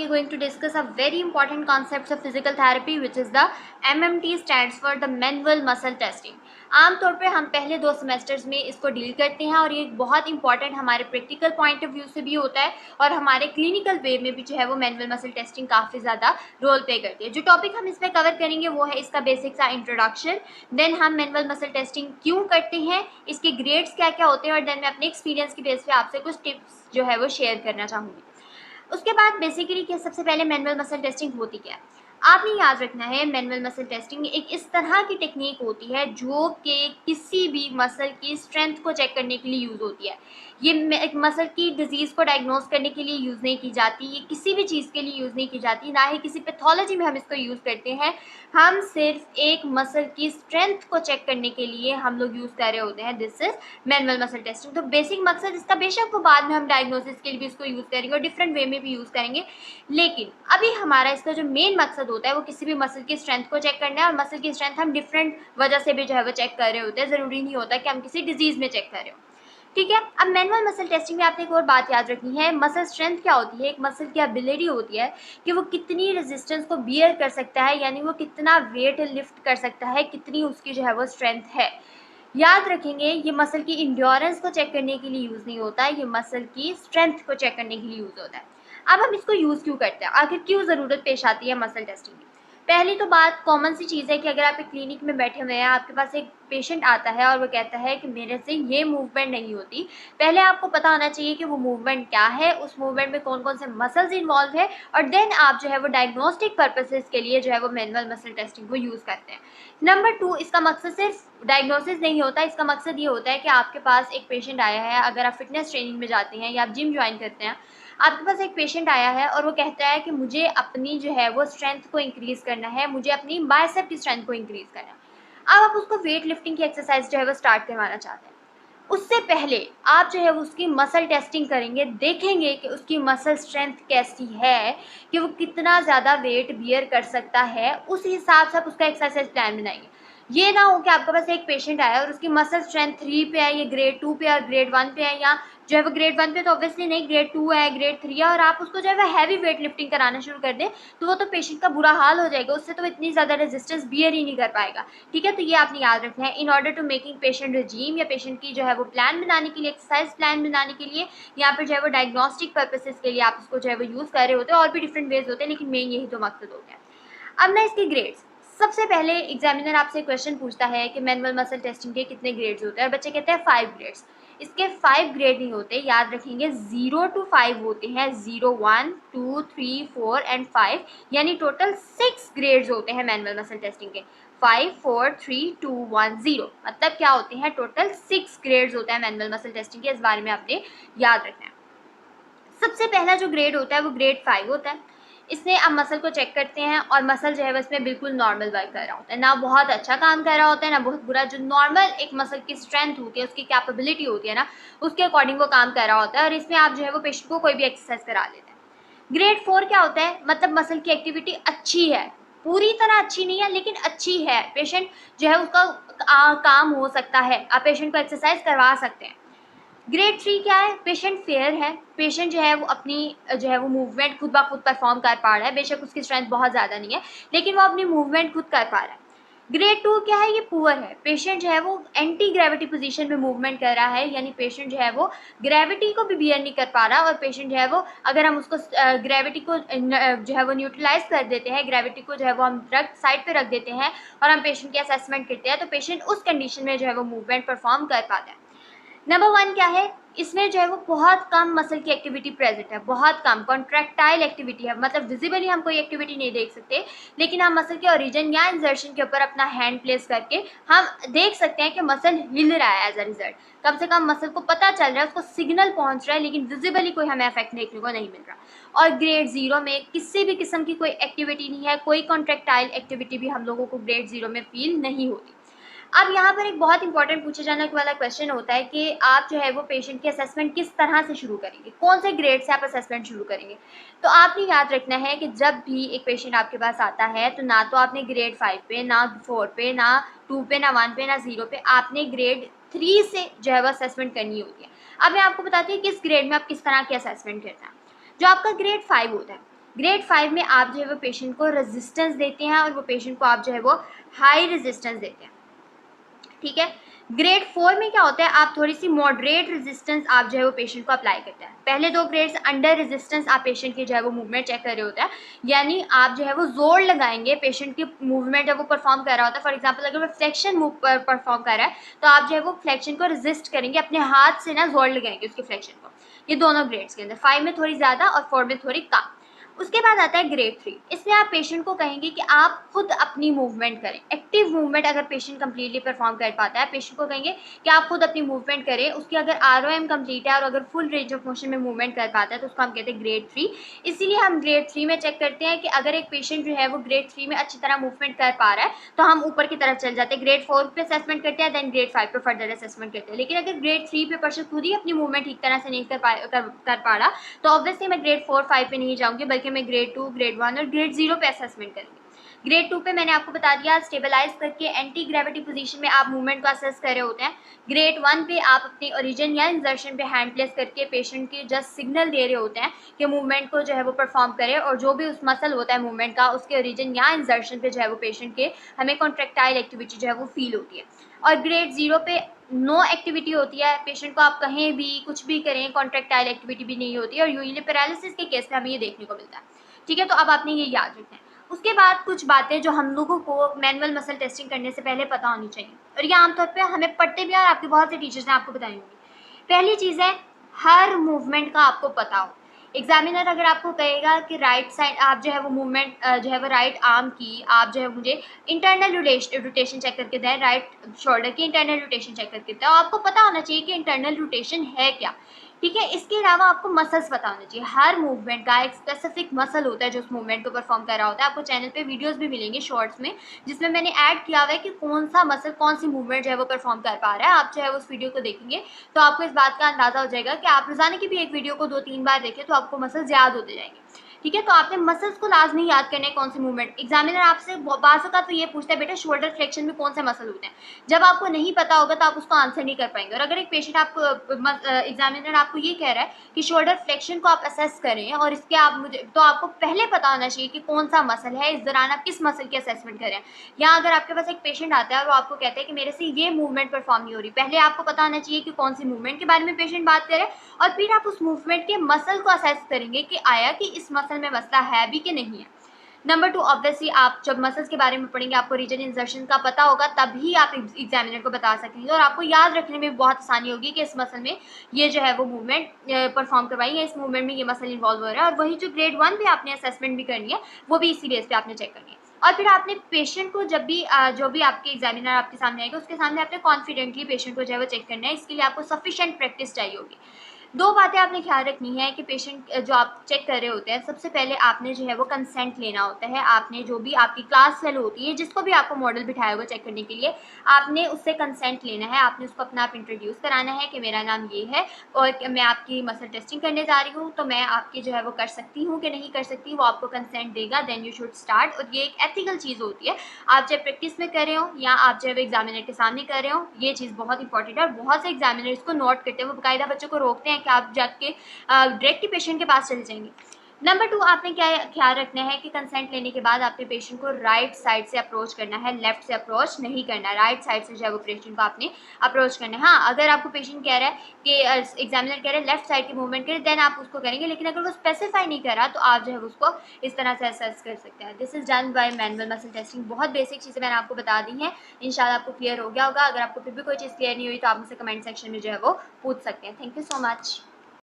we are going to discuss a very important concept of physical therapy, which is the MMT stands for the manual muscle testing. आमतौर पे हम पहले 2 semesters में इसको deal करते हैं और ये बहुत इंपॉर्टेंट हमारे प्रैक्टिकल पॉइंट ऑफ व्यू से भी होता है और हमारे क्लिनिकल वे में भी जो है वो मैनुअल मसल टेस्टिंग काफ़ी ज़्यादा रोल प्ले करती है। जो टॉपिक हम इसमें कवर करेंगे वो है इसका बेसिक सा इंट्रोडक्शन, देन हम मैनुअल मसल टेस्टिंग क्यों करते हैं, इसके ग्रेड्स क्या क्या होते हैं और देन मैं अपने एक्सपीरियंस की बेस पे आपसे कुछ टिप्स जो है वो शेयर करना चाहूँगी। उसके बाद बेसिकली क्या सबसे पहले मैनुअल मसल टेस्टिंग होती क्या है, आपने याद रखना है मैनुअल मसल टेस्टिंग एक इस तरह की टेक्निक होती है जो कि किसी भी मसल की स्ट्रेंथ को चेक करने के लिए यूज़ होती है। ये एक मसल की डिजीज़ को डायग्नोस करने के लिए यूज़ नहीं की जाती, ये किसी भी चीज़ के लिए यूज़ नहीं की जाती, ना ही किसी पैथोलॉजी में हम इसको यूज़ करते हैं। हम सिर्फ एक मसल की स्ट्रेंथ को चेक करने के लिए हम लोग यूज़ कर रहे होते हैं। This is manual muscle testing. तो बेसिक मकसद इसका बेशक वो बाद में हम डायग्नोसिस के लिए भी इसको यूज़ करेंगे और डिफरेंट वे में भी यूज़ करेंगे, लेकिन अभी हमारा इसका जो मेन मकसद होता है वो किसी भी मसल की स्ट्रेंथ को चेक करना है। और मसल की स्ट्रेंथ हम डिफरेंट वजह से भी जो है वो चेक कर रहे होते हैं, ज़रूरी नहीं होता कि हम किसी डिजीज़ में चेक कर रहे हो। ठीक है, अब मैनुअल मसल टेस्टिंग में आपने एक और बात याद रखनी है, मसल स्ट्रेंथ क्या होती है, एक मसल की एबिलिटी होती है कि वो कितनी रेजिस्टेंस को बियर कर सकता है, यानी वो कितना वेट लिफ्ट कर सकता है, कितनी उसकी जो है वो स्ट्रेंथ है। याद रखेंगे ये मसल की इंड्योरेंस को चेक करने के लिए यूज़ नहीं होता है, ये मसल की स्ट्रेंथ को चेक करने के लिए यूज़ होता है। अब हम इसको यूज़ क्यों करते हैं, आखिर क्यों ज़रूरत पेश आती है मसल टेस्टिंग की। पहली तो बात कॉमन सी चीज़ है कि अगर आप एक क्लिनिक में बैठे हुए हैं, आपके पास एक पेशेंट आता है और वो कहता है कि मेरे से ये मूवमेंट नहीं होती, पहले आपको पता होना चाहिए कि वो मूवमेंट क्या है, उस मूवमेंट में कौन कौन से मसल्स इन्वॉल्व है, और देन आप जो है वो डायग्नोस्टिक पर्पसेस के लिए जो है वो मैनुअल मसल टेस्टिंग को यूज़ करते हैं। नंबर 2, इसका मकसद सिर्फ डायग्नोसिस नहीं होता, इसका मकसद ये होता है कि आपके पास एक पेशेंट आया है, अगर आप फिटनेस ट्रेनिंग में जाते हैं या आप जिम ज्वाइन करते हैं, आपके पास एक पेशेंट आया है और वो कहता है कि मुझे अपनी जो है वो स्ट्रेंथ को इंक्रीज़ करना है, मुझे अपनी बाइसेप की स्ट्रेंथ को इंक्रीज़ करना है। अब आप उसको वेट लिफ्टिंग की एक्सरसाइज जो है वो स्टार्ट करवाना चाहते हैं, उससे पहले आप जो है वो उसकी मसल टेस्टिंग करेंगे, देखेंगे कि उसकी मसल स्ट्रेंथ कैसी है, कि वो कितना ज़्यादा वेट बियर कर सकता है, उस हिसाब से आप उसका एक्सरसाइज प्लान बनाएंगे। ये ना हो कि आपके पास एक पेशेंट आया और उसकी मसल स्ट्रेंथ 3 पे है, ये ग्रेड 2 पे है और ग्रेड 1 पे है, या जो है वो ग्रेड 1 पे तो ऑब्वियसली नहीं, ग्रेड 2 है, ग्रेड 3 है, और आप उसको जो है वो हैवी वेट लिफ्टिंग कराना शुरू कर दें, तो वो तो पेशेंट का बुरा हाल हो जाएगा, उससे तो इतनी ज़्यादा रेजिस्टेंस बियर ही नहीं कर पाएगा। ठीक है, तो ये आपने याद रखना है। In order to making patient regime या पेशेंट की जो है वो प्लान बनाने के लिए, एक्सरसाइज प्लान बनाने के लिए, यहाँ पर जो है वो डायग्नोस्टिक पर्पसेस के लिए आप इसको जो है वो यूज़ कर रहे होते हैं, और भी डिफरेंट वेज होते हैं, लेकिन मेन यही तो मकसद होता है। अब ना इसके ग्रेड्स, सबसे पहले एग्जामिनर आपसे क्वेश्चन पूछता है कि मैनुअल मसल टेस्टिंग के कितने ग्रेड्स होते हैं, और बच्चे कहते हैं 5 ग्रेड्स। इसके 5 ग्रेड नहीं होते, याद रखेंगे 0 to 5 होते हैं, 0, 1, 2, 3, 4 एंड 5, यानी टोटल 6 ग्रेड्स होते हैं मैनुअल मसल टेस्टिंग के। 5, 4, 3, 2, 1, 0, मतलब क्या होते हैं, टोटल 6 ग्रेड्स होते हैं मैनुअल मसल टेस्टिंग के, इस बारे में आपने याद रखना है। सबसे पहला जो ग्रेड होता है वो ग्रेड 5 होता है। इसमें आप मसल को चेक करते हैं और मसल जो है इसमें बिल्कुल नॉर्मल वर्क कर रहा होता है, ना बहुत अच्छा काम कर रहा होता है ना बहुत बुरा, जो नॉर्मल एक मसल की स्ट्रेंथ होती है, उसकी कैपेबिलिटी होती है ना, उसके अकॉर्डिंग वो काम कर रहा होता है, और इसमें आप जो है वो पेशेंट को कोई भी एक्सरसाइज करा लेते हैं। ग्रेड 4 क्या होता है, मतलब मसल की एक्टिविटी अच्छी है, पूरी तरह अच्छी नहीं है लेकिन अच्छी है, पेशेंट जो है उसका काम हो सकता है, आप पेशेंट को एक्सरसाइज करवा सकते हैं। ग्रेड 3 क्या है, पेशेंट फेयर है, पेशेंट जो है वो अपनी जो है वो मूवमेंट खुद ब खुद परफॉर्म कर पा रहा है, बेशक उसकी स्ट्रेंथ बहुत ज़्यादा नहीं है लेकिन वो अपनी मूवमेंट खुद कर पा रहा है। ग्रेड 2 क्या है, ये पुअर है, पेशेंट जो है वो एंटी ग्रेविटी पोजीशन में मूवमेंट कर रहा है, यानी पेशेंट जो है वो ग्रेविटी को भी बियर नहीं कर पा रहा, और पेशेंट जो है वो अगर हम उसको ग्रेविटी को जो है वो न्यूट्रलाइज कर देते हैं, ग्रेविटी को जो है वो हम साइड पे रख देते हैं और हम पेशेंट की असेसमेंट करते हैं, तो पेशेंट उस कंडीशन में जो है वो मूवमेंट परफॉर्म कर पाता है। नंबर 1 क्या है, इसमें जो है वो बहुत कम मसल की एक्टिविटी प्रेजेंट है, बहुत कम कॉन्ट्रैक्टाइल एक्टिविटी है, मतलब विजिबली हम कोई एक्टिविटी नहीं देख सकते, लेकिन हम मसल के ओरिजिन या इंसर्शन के ऊपर अपना हैंड प्लेस करके हम देख सकते हैं कि मसल हिल रहा है। एज अ रिजल्ट कम से कम मसल को पता चल रहा है, उसको सिग्नल पहुंच रहा है, लेकिन विजिबली कोई हमें इफेक्ट देखने को नहीं मिल रहा। और ग्रेड 0 में किसी भी किस्म की कोई एक्टिविटी नहीं है, कोई कॉन्ट्रैक्टाइल एक्टिविटी भी हम लोगों को ग्रेड 0 में फील नहीं होती। अब यहाँ पर एक बहुत इंपॉर्टेंट पूछे जाने वाला क्वेश्चन होता है कि आप जो है वो पेशेंट की असेसमेंट किस तरह से शुरू करेंगे, कौन से ग्रेड से आप असेसमेंट शुरू करेंगे। तो आपने याद रखना है कि जब भी एक पेशेंट आपके पास आता है तो ना तो आपने ग्रेड 5 पे, ना 4 पे, ना 2 पे, ना 1 पे, ना 0 पे, आपने ग्रेड 3 से जो है वो असेसमेंट करनी होती है। अब मैं आपको बताती हूँ किस ग्रेड में आप किस तरह की असेसमेंट करना है। जो आपका ग्रेड 5 होता है, ग्रेड 5 में आप जो है वो पेशेंट को रेजिस्टेंस देते हैं और वो पेशेंट को आप जो है वो हाई रेजिस्टेंस देते हैं, ठीक है। ग्रेड 4 में क्या होता है, आप थोड़ी सी मॉडरेट रेजिस्टेंस आप जो है वो पेशेंट को अप्लाई करते हैं। पहले 2 ग्रेड्स अंडर रेजिस्टेंस आप पेशेंट की जो है वो मूवमेंट चेक कर रहे होते हैं, यानी आप जो है वो जोर लगाएंगे पेशेंट की मूवमेंट जब वो परफॉर्म कर रहा होता है। फॉर एग्जांपल अगर वो फ्लेक्शन मूव परफॉर्म कर रहा है तो आप जो है वो फ्लेक्शन को रेजिस्ट करेंगे, अपने हाथ से ना जोर लगाएंगे उसके फ्लेक्शन को। ये दोनों ग्रेड्स के अंदर, 5 में थोड़ी ज़्यादा और 4 में थोड़ी कम। उसके बाद आता है ग्रेड 3। इसमें आप पेशेंट को कहेंगे कि आप खुद अपनी मूवमेंट करें, एक्टिव मूवमेंट अगर पेशेंट कंप्लीटली परफॉर्म कर पाता है, पेशेंट को कहेंगे कि आप खुद अपनी मूवमेंट करें। उसकी अगर ROM कंप्लीट है और अगर फुल रेंज ऑफ मोशन में मूवमेंट कर पाता है तो उसको हम कहते हैं ग्रेड 3। इसीलिए हम ग्रेड 3 में चेक करते हैं कि अगर एक पेशेंट जो है वो ग्रेड 3 में अच्छी तरह मूवमेंट कर पा रहा है तो हम ऊपर की तरफ चल जाते हैं, ग्रेड 4 पे असेसमेंट करते हैं, देन ग्रेड 5 पे फर्दर असेसमेंट करते हैं। लेकिन अगर ग्रेड 3 पे पर्सन खुद ही अपनी मूवमेंट ठीक तरह से नहीं कर पा रहा तो ऑब्वियसली मैं ग्रेड 4 5 पे नहीं जाऊंगी, बल्कि मैं ग्रेड 2 ग्रेड 1 और ग्रेड 0 पे असेसमेंट करेंगे। ग्रेड 2 पे मैंने आपको बता दिया, स्टेबलाइज करके एंटी ग्रेविटी पोजीशन में आप मूवमेंट को असेस कर रहे होते हैं। ग्रेड 1 पे आप अपने ओरिजिन या इंजर्शन पे हैंड प्लेस करके पेशेंट के जस्ट सिग्नल दे रहे होते हैं कि मूवमेंट को जो है वो परफॉर्म करे, और जो भी उस मसल होता है मूवमेंट का उसके ओरिजिन या इंजर्शन पे जो है वो पेशेंट के हमें कॉन्ट्रेक्टाइल एक्टिविटी जो है वो फील होती है। और ग्रेड 0 पे नो एक्टिविटी होती है, पेशेंट को आप कहीं भी कुछ भी करें कॉन्ट्रेक्टाइल एक्टिविटी भी नहीं होती है, और यूजुअली पैरालिसिस के केस में हमें ये देखने को मिलता है, ठीक है। तो अब आपने ये याद रखना है। उसके बाद कुछ बातें जो हम लोगों को मैनुअल मसल टेस्टिंग करने से पहले पता होनी चाहिए, और ये आमतौर पे हमें पढ़ते भी और आपके बहुत से टीचर्स ने आपको बताई होंगी। पहली चीज़ है, हर मूवमेंट का आपको पता हो। एग्जामिनर अगर आपको कहेगा कि राइट साइड आप जो है वो मूवमेंट जो है वो राइट आर्म की आप जो है मुझे इंटरनल रोटेशन चेक करके दें, राइट शोल्डर की इंटरनल रोटेशन चेक करके दें, और आपको पता होना चाहिए कि इंटरनल रोटेशन है क्या, ठीक है। इसके अलावा आपको मसल्स पता होने चाहिए। हर मूवमेंट का एक स्पेसिफिक मसल होता है जो उस मूवमेंट को परफॉर्म कर रहा होता है। आपको चैनल पे वीडियोस भी मिलेंगे शॉर्ट्स में, जिसमें मैंने ऐड किया हुआ है कि कौन सा मसल कौन सी मूवमेंट जो है वो परफॉर्म कर पा रहा है। आप जो है उस वीडियो को देखेंगे तो आपको इस बात का अंदाजा हो जाएगा कि आप रोजाना की भी एक वीडियो को 2-3 बार देखें तो आपको मसल्स याद होते जाएंगे, ठीक है। तो आपने मसल्स को लाजमी याद करने कौन सी मूवमेंट। एग्जामिनर आपसे बाज़ औक़ात तो ये पूछता है बेटा शोल्डर फ्लेक्शन में कौन से मसल होते हैं। जब आपको नहीं पता होगा तो आप उसको आंसर नहीं कर पाएंगे। और अगर एक पेशेंट आपको एग्जामिनर आपको ये कह रहा है कि शोल्डर फ्लेक्शन को आप असेस करें और इसके आप मुझे, तो आपको पहले पता होना चाहिए कि कौन सा मसल है, इस दौरान आप किस मसल की असेसमेंट करें। या अगर आपके पास एक पेशेंट आता है और वो आपको कहता है कि मेरे से ये मूवमेंट परफॉर्म नहीं हो रही, पहले आपको पता होना चाहिए कि कौन सी मूवमेंट के बारे में पेशेंट बात करे, और फिर आप उस मूवमेंट के मसल को असेस करेंगे कि आया कि इस मसल में मसला है भी कि नहीं है। नंबर 2, ऑब्वियसली आप जब मसल्स के बारे में पढ़ेंगे आपको रीजन इंसर्शन का पता होगा, तभी आप एग्जामिनर को बता सकेंगे और आपको याद रखने में बहुत आसानी होगी कि इस मसल में ये जो है वो मूवमेंट परफॉर्म करवाई है, इस मूवमेंट में ये मसल इन्वॉल्व हो रहा है। और वही जो ग्रेड 1 पे आपने असेसमेंट भी करनी है वो भी इसी बेस पे आपने चेक करनी है। और फिर आपने पेशेंट को जब भी जो भी आपके एग्जामिनर आपके सामने आएगा उसके सामने आपने कॉन्फिडेंटली पेशेंट को जो है वो चेक करना है। इसके लिए आपको सफिशिएंट प्रैक्टिस चाहिए होगी। 2 बातें आपने ख्याल रखनी है कि पेशेंट जो आप चेक कर रहे होते हैं, सबसे पहले आपने जो है वो कंसेंट लेना होता है। आपने जो भी आपकी क्लास फेलो होती है, जिसको भी आपको मॉडल बिठाया होगा चेक करने के लिए, आपने उससे कंसेंट लेना है। आपने उसको अपना आप इंट्रोड्यूस कराना है कि मेरा नाम ये है और मैं आपकी मसल टेस्टिंग करने जा रही हूँ, तो मैं आपकी जो है वो कर सकती हूँ कि नहीं कर सकती, वो आपको कंसेंट देगा, देन यू शुड स्टार्ट। और ये एक एथिकल चीज़ होती है, आप चाहे प्रैक्टिस में कर रहे हो या आप चाहे एग्जामिनर के सामने कर रहे हो, ये चीज़ बहुत इंपॉर्टेंट है। और बहुत से एग्जामिनर इसको नोट करते हैं, वो बाकायदा बच्चों को रोकते हैं कि आप जाके डायरेक्ट पेशेंट के पास चले जाएंगे। नंबर 2, आपने क्या ख्याल रखना है कि कंसेंट लेने के बाद आपने पेशेंट को राइट साइड से अप्रोच करना है, लेफ्ट से अप्रोच नहीं करना, राइट साइड से जो है वो पेशेंट को आपने अप्रोच करना है। हाँ, अगर आपको पेशेंट कह रहा है कि एग्जामिनर कह रहा है लेफ्ट साइड की मूवमेंट करें, देन आप उसको करेंगे, लेकिन अगर वो स्पेसिफाई नहीं कर रहा तो आप जो है उसको इस तरह से असेस कर सकते हैं। This is done by manual muscle testing. बहुत बेसिक चीज़ें मैंने आपको बता दी हैं, इंशाल्लाह आपको क्लियर हो गया होगा। अगर आपको फिर भी कोई चीज़ क्लियर नहीं हुई तो आप मुझसे कमेंट सेक्शन में जो है वो पूछ सकते हैं। Thank you so much.